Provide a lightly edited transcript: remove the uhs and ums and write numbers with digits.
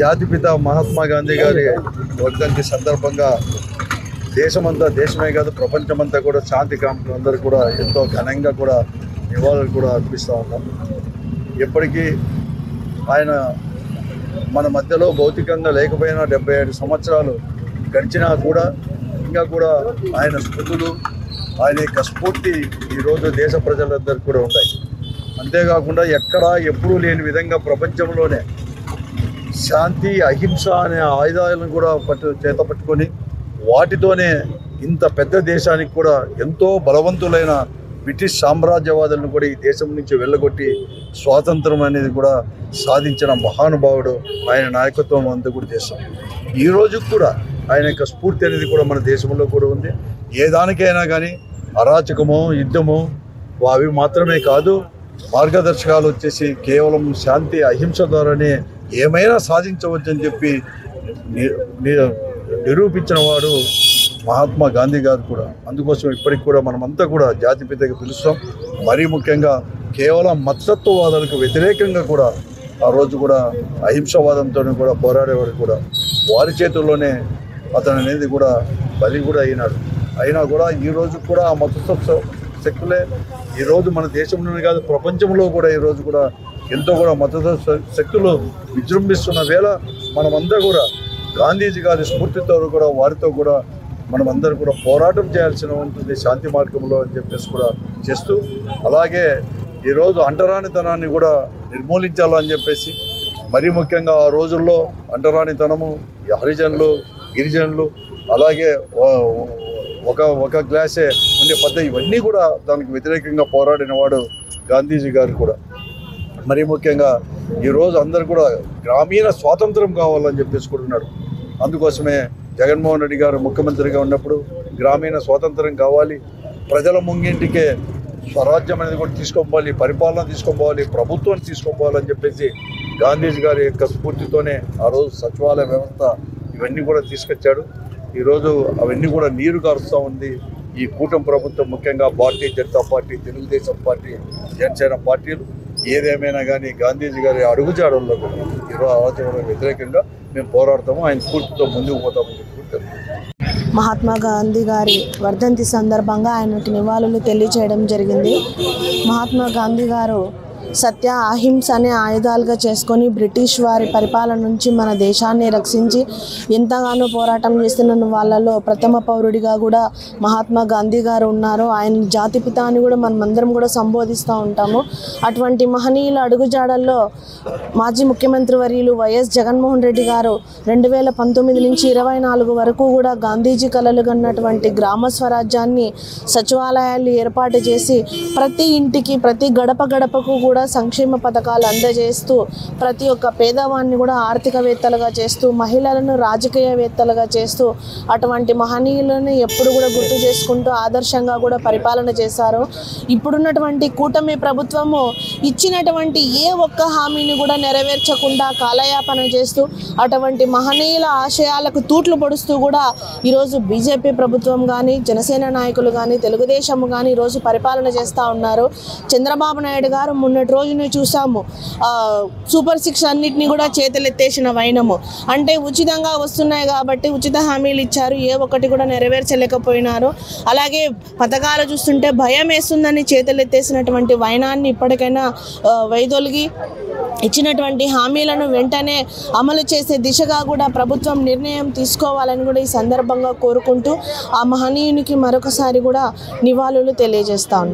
జాతిపిత మహాత్మా గాంధీ గారి వర్ధంతి సందర్భంగా దేశమే కాదు ప్రపంచమంతా కూడా శాంతి కాములందరూ కూడా ఎంతో ఘనంగా కూడా నివాళులు కూడా అర్పిస్తూ ఉన్నాం. ఎప్పటికీ ఆయన మన మధ్యలో భౌతికంగా లేకపోయినా 75 సంవత్సరాలు గడిచినా కూడా ఇంకా కూడా ఆయన స్మృతులు ఆయన యొక్క స్ఫూర్తి ఈరోజు దేశ ప్రజలందరికీ కూడా ఉన్నాయి. అంతేకాకుండా ఎక్కడా ఎప్పుడూ లేని విధంగా ప్రపంచంలోనే శాంతి అహింస అనే ఆయుధాలను కూడా చేతపట్టుకొని వాటితోనే ఇంత పెద్ద దేశానికి కూడా ఎంతో బలవంతులైన బ్రిటిష్ సామ్రాజ్యవాదులను కూడా ఈ దేశం నుంచి వెళ్ళగొట్టి స్వాతంత్రం అనేది కూడా సాధించిన మహానుభావుడు. ఆయన నాయకత్వం అంతా కూడా చేస్తాం. ఈ రోజు కూడా ఆయన యొక్క స్ఫూర్తి అనేది కూడా మన దేశంలో కూడా ఉంది. ఏ దానికైనా కానీ అరాచకమో యుద్ధమో అవి మాత్రమే కాదు, మార్గదర్శకాలు వచ్చేసి కేవలం శాంతి అహింస ద్వారానే ఏమైనా సాధించవచ్చని చెప్పి నిరూపించిన వాడు మహాత్మా గాంధీ గారు కూడా. అందుకోసం ఇప్పటికి కూడా మనమంతా కూడా జాతిపితగా పిలుస్తాం. మరీ ముఖ్యంగా కేవలం మతతత్వవాదాలకు వ్యతిరేకంగా కూడా ఆ రోజు కూడా అహింసవాదంతో కూడా పోరాడేవాడు కూడా. వారి చేతుల్లోనే అతను అనేది కూడా బలి కూడా అయినా కూడా ఈరోజు కూడా ఆ మతతత్వ శక్తులే ఈరోజు మన దేశంలోనే కాదు ప్రపంచంలో కూడా ఈరోజు కూడా ఎంతో కూడా మతతత్వ శక్తులు విజృంభిస్తున్న వేళ మనమంతా కూడా గాంధీజీ గారి స్ఫూర్తితో కూడా వారితో కూడా మనమందరూ కూడా పోరాటం చేయాల్సి ఉంటుంది శాంతి మార్గంలో అని చెప్పేసి కూడా చేస్తూ, అలాగే ఈరోజు అంటరానితనాన్ని కూడా నిర్మూలించాలని చెప్పేసి మరీ ముఖ్యంగా ఆ రోజుల్లో అంటరానితనము హరిజనులు గిరిజనులు అలాగే ఒక గ్లాసే ఉండే పద్ధతి ఇవన్నీ కూడా దానికి వ్యతిరేకంగా పోరాడిన వాడు గాంధీజీ గారు కూడా. మరీ ముఖ్యంగా ఈరోజు అందరూ కూడా గ్రామీణ స్వాతంత్రం కావాలని చెప్పేసుకుంటున్నాడు. అందుకోసమే జగన్మోహన్ రెడ్డి గారు ముఖ్యమంత్రిగా ఉన్నప్పుడు గ్రామీణ స్వాతంత్రం కావాలి, ప్రజల ముంగింటికే స్వరాజ్యం అనేది కూడా తీసుకోవాలి, పరిపాలన తీసుకోవాలి, ప్రభుత్వాన్ని తీసుకోవాలని చెప్పేసి గాంధీజీ గారి యొక్క స్ఫూర్తితోనే ఆ రోజు సచివాలయ వ్యవస్థ ఇవన్నీ కూడా తీసుకొచ్చాడు. ఈరోజు అవన్నీ కూడా నీరు కారుస్తూ ఉంది ఈ కూటమి ప్రభుత్వం, ముఖ్యంగా భారతీయ జనతా పార్టీ, తెలుగుదేశం పార్టీ, జనసేన పార్టీలు. ఏదేమైనా కానీ గాంధీజీ గారి అడుగుజాడల్లో కూడా ఈరోజు ఆలోచనలకు వ్యతిరేకంగా మేము పోరాడతాము, ఆయన స్ఫూర్తితో ముందుకు పోతామని చెప్పుకుంటాం. మహాత్మా గాంధీ గారి వర్ధంతి సందర్భంగా ఆయనకి నివాళులు తెలియజేయడం జరిగింది. మహాత్మా గాంధీ గారు సత్య అహింస అనే ఆయుధాలుగా చేసుకొని బ్రిటిష్ వారి పరిపాలన నుంచి మన దేశాన్ని రక్షించి ఎంతగానో పోరాటం చేస్తున్న వాళ్ళలో ప్రథమ పౌరుడిగా కూడా మహాత్మా గాంధీ గారు ఉన్నారు. ఆయన జాతిపిత అని కూడా మనమందరం కూడా సంబోధిస్తూ ఉంటాము. అటువంటి మహనీయుల అడుగుజాడల్లో మాజీ ముఖ్యమంత్రి వర్యులు వైఎస్ జగన్మోహన్ రెడ్డి గారు 2019 నుంచి 24 వరకు కూడా గాంధీజీ కలలు కన్నటువంటి గ్రామ స్వరాజ్యాన్ని సచివాలయాలు ఏర్పాటు చేసి ప్రతి ఇంటికి ప్రతి గడపకు కూడా సంక్షేమ పథకాలు అందజేస్తూ ప్రతి ఒక్క పేదవాన్ని కూడా ఆర్థికవేత్తలుగా చేస్తూ మహిళలను రాజకీయవేత్తలుగా చేస్తూ అటువంటి మహనీయులను ఎప్పుడు కూడా గుర్తు చేసుకుంటూ ఆదర్శంగా కూడా పరిపాలన చేశారు. ఇప్పుడున్నటువంటి కూటమి ప్రభుత్వము ఇచ్చినటువంటి ఏ ఒక్క హామీని కూడా నెరవేర్చకుండా కాలయాపన చేస్తూ అటువంటి మహనీయుల ఆశయాలకు తూట్లు పొడుస్తూ కూడా ఈరోజు బీజేపీ ప్రభుత్వం కానీ జనసేన నాయకులు కానీ తెలుగుదేశం కానీ ఈరోజు పరిపాలన చేస్తూ ఉన్నారు. చంద్రబాబు నాయుడు గారు మొన్నటి రోజునే చూసాము, సూపర్ 6 అన్నిటిని కూడా చేతులెత్తేసిన వైనము. అంటే ఉచితంగా వస్తున్నాయి కాబట్టి ఉచిత హామీలు ఇచ్చారు, ఏ ఒక్కటి కూడా నెరవేర్చలేకపోయినారు. అలాగే పథకాలు చూస్తుంటే భయం వేస్తుందని చేతులెత్తేసినటువంటి వైనాన్ని ఇప్పటికైనా వైదొలిగి ఇచ్చినటువంటి హామీలను వెంటనే అమలు చేసే దిశగా కూడా ప్రభుత్వం నిర్ణయం తీసుకోవాలని కూడా ఈ సందర్భంగా కోరుకుంటూ ఆ మహనీయునికి మరొకసారి కూడా నివాళులు తెలియజేస్తాను.